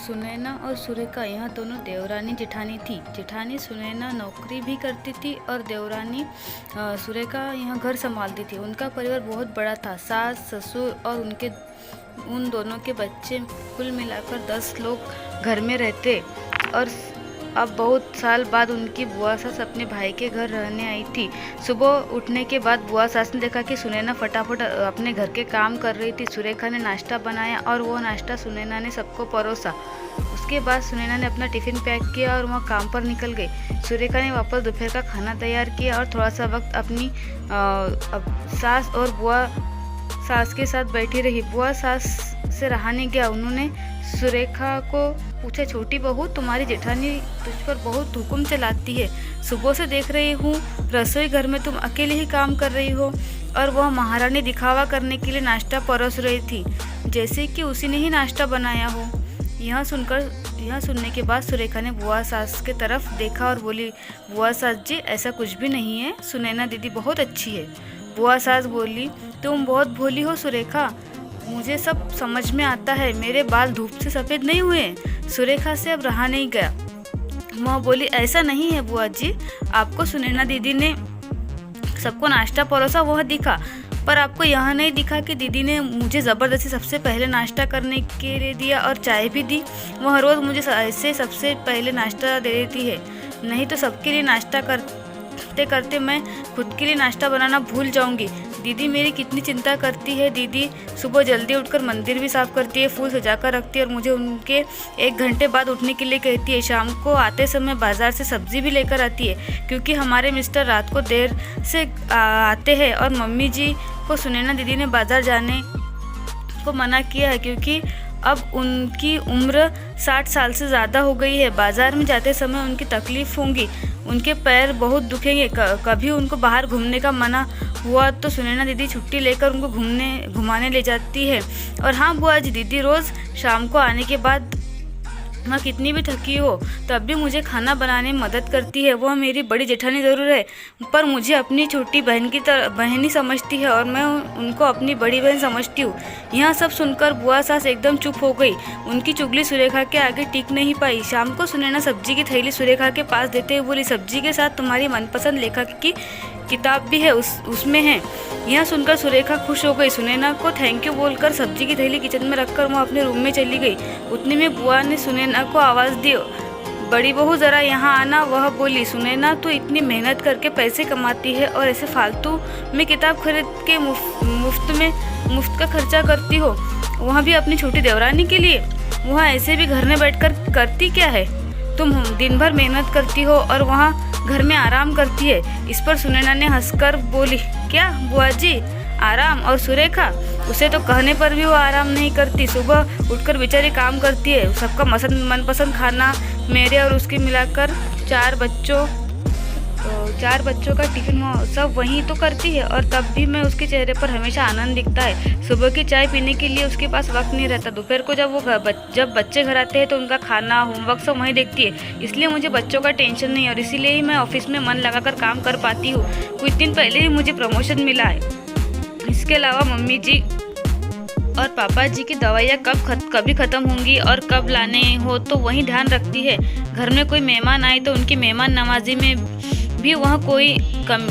सुनैना और सुरेखा यहाँ दोनों देवरानी जेठानी थी। जेठानी सुनैना नौकरी भी करती थी और देवरानी सुरेखा यहाँ घर संभालती थी। उनका परिवार बहुत बड़ा था। सास, ससुर और उन दोनों के बच्चे, कुल मिलाकर 10 लोग घर में रहते। और अब बहुत साल बाद उनकी बुआ सास अपने भाई के घर रहने आई थी। सुबह उठने के बाद बुआ सास ने देखा कि सुनैना फटाफट अपने घर के काम कर रही थी। सुरेखा ने नाश्ता बनाया और वो नाश्ता सुनैना ने सबको परोसा। उसके बाद सुनैना ने अपना टिफ़िन पैक किया और वह काम पर निकल गई। सुरेखा ने वापस दोपहर का खाना तैयार किया और थोड़ा सा वक्त अपनी सास और बुआ सास के साथ बैठी रही। बुआ सास से रहा नहीं गया। उन्होंने सुरेखा को पूछा, छोटी बहू, तुम्हारी जेठानी तुझ पर बहुत हुक्म चलाती है। सुबह से देख रही हूँ रसोई घर में तुम अकेले ही काम कर रही हो और वह महारानी दिखावा करने के लिए नाश्ता परोस रही थी, जैसे कि उसी ने ही नाश्ता बनाया हो। यह सुनने के बाद सुरेखा ने बुआ सास के तरफ देखा और बोली, बुआ सास जी, ऐसा कुछ भी नहीं है, सुनैना दीदी बहुत अच्छी है। बुआ सास बोली, तुम बहुत भोली हो सुरेखा, मुझे सब समझ में आता है। मेरे बाल धूप से सफ़ेद नहीं हुए। सुरेखा से अब रहा नहीं गया। वह बोली, ऐसा नहीं है बुआ जी, आपको सुनैना दीदी ने सबको नाश्ता परोसा वह दिखा, पर आपको यह नहीं दिखा कि दीदी ने मुझे ज़बरदस्ती सबसे पहले नाश्ता करने के लिए दिया और चाय भी दी। वह रोज़ मुझे ऐसे सबसे पहले नाश्ता दे देती है, नहीं तो सबके लिए नाश्ता करते करते मैं खुद के लिए नाश्ता बनाना भूल जाऊंगी। दीदी मेरी कितनी चिंता करती है। दीदी सुबह जल्दी उठकर मंदिर भी साफ करती है, फूल सजाकर रखती है और मुझे उनके 1 घंटे बाद उठने के लिए कहती है। शाम को आते समय बाज़ार से सब्ज़ी भी लेकर आती है, क्योंकि हमारे मिस्टर रात को देर से आते हैं और मम्मी जी को सुनैना दीदी ने बाज़ार जाने को मना किया है, क्योंकि अब उनकी उम्र 60 साल से ज़्यादा हो गई है। बाज़ार में जाते समय उनकी तकलीफ़ होंगी, उनके पैर बहुत दुखेंगे। कभी उनको बाहर घूमने का मना हुआ तो सुनैना दीदी छुट्टी लेकर उनको घुमाने ले जाती है। और हाँ बुआ जी, दीदी रोज़ शाम को आने के बाद मैं कितनी भी थकी हो तब भी मुझे खाना बनाने में मदद करती है। वह मेरी बड़ी जेठानी ज़रूर है, पर मुझे अपनी छोटी बहन की तरह बहन ही समझती है और मैं उनको अपनी बड़ी बहन समझती हूँ। यह सब सुनकर बुआ सास एकदम चुप हो गई। उनकी चुगली सुरेखा के आगे टिक नहीं पाई। शाम को सुनैना सब्जी की थैली सुरेखा के पास देते हुए बोली, सब्जी के साथ तुम्हारी मनपसंद लेखक की किताब भी है, उसमें है। यह सुनकर सुरेखा खुश हो गई। सुनैना को थैंक यू बोलकर सब्जी की थैली किचन में रखकर वह अपने रूम में चली गई। उतने में बुआ ने सुनैना को आवाज़ दी, बड़ी बहू ज़रा यहाँ आना। वह बोली, सुनैना तो इतनी मेहनत करके पैसे कमाती है और ऐसे फालतू में किताब खरीद के मुफ्त का खर्चा करती हो, वहाँ भी अपनी छोटी देवरानी के लिए। वह ऐसे भी घर में बैठकर करती क्या है? तुम दिन भर मेहनत करती हो और वहाँ घर में आराम करती है। इस पर सुनैना ने हंसकर बोली, क्या बुआ जी आराम? और सुरेखा, उसे तो कहने पर भी वो आराम नहीं करती। सुबह उठकर बेचारी काम करती है, सबका मनपसंद खाना, मेरे और उसके मिलाकर 4 बच्चों का टिफिन सब वहीं तो करती है, और तब भी मैं उसके चेहरे पर हमेशा आनंद दिखता है। सुबह की चाय पीने के लिए उसके पास वक्त नहीं रहता। दोपहर को जब बच्चे घर आते हैं तो उनका खाना, होमवर्क सब वहीं देखती है। इसलिए मुझे बच्चों का टेंशन नहीं, और इसीलिए ही मैं ऑफिस में मन लगाकर काम कर पाती हूँ। कुछ दिन पहले ही मुझे प्रमोशन मिला है। इसके अलावा मम्मी जी और पापा जी की दवाइयाँ कभी ख़त्म होंगी और कब लाने हो तो वही ध्यान रखती है। घर में कोई मेहमान आए तो उनकी मेहमान नवाजी में भी वह कोई कम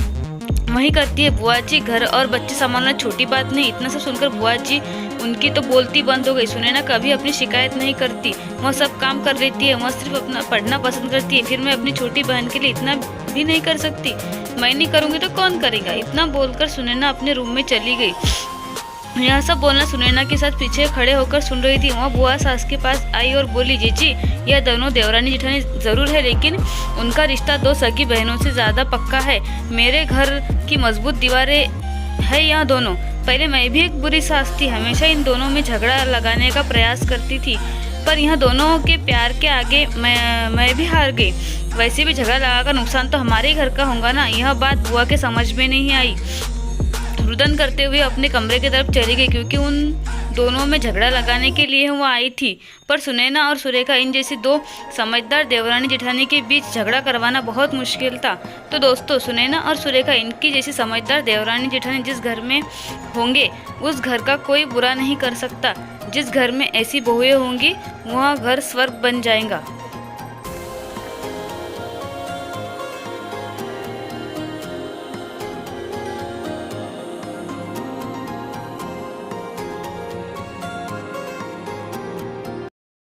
वही करती है। बुआ जी, घर और बच्चे संभालना छोटी बात नहीं। इतना सब सुनकर बुआ जी उनकी तो बोलती बंद हो गई। सुनैना कभी अपनी शिकायत नहीं करती, वह सब काम कर लेती है। वह सिर्फ अपना पढ़ना पसंद करती है। फिर मैं अपनी छोटी बहन के लिए इतना भी नहीं कर सकती? मैं नहीं करूँगी तो कौन करेगा? इतना बोलकर सुनैना अपने रूम में चली गई। यह सब बोलना सुनैना के साथ पीछे खड़े होकर सुन रही थी। वह बुआ सास के पास आई और बोली, जीजी, यह दोनों देवरानी जेठानी ज़रूर है, लेकिन उनका रिश्ता 2 सगी बहनों से ज़्यादा पक्का है। मेरे घर की मजबूत दीवारें है यह दोनों। पहले मैं भी एक बुरी सास थी, हमेशा इन दोनों में झगड़ा लगाने का प्रयास करती थी, पर यह दोनों के प्यार के आगे मैं भी हार गई। वैसे भी झगड़ा लगाकर नुकसान तो हमारे ही घर का होगा ना। यह बात बुआ के समझ में नहीं आई। रुदन करते हुए अपने कमरे की तरफ चली गई, क्योंकि उन दोनों में झगड़ा लगाने के लिए वो आई थी। पर सुनैना और सुरेखा इन जैसी दो समझदार देवरानी जेठानी के बीच झगड़ा करवाना बहुत मुश्किल था। तो दोस्तों, सुनैना और सुरेखा इनकी जैसी समझदार देवरानी जेठानी जिस घर में होंगे उस घर का कोई बुरा नहीं कर सकता। जिस घर में ऐसी बहुएं होंगी वह घर स्वर्ग बन जाएगा।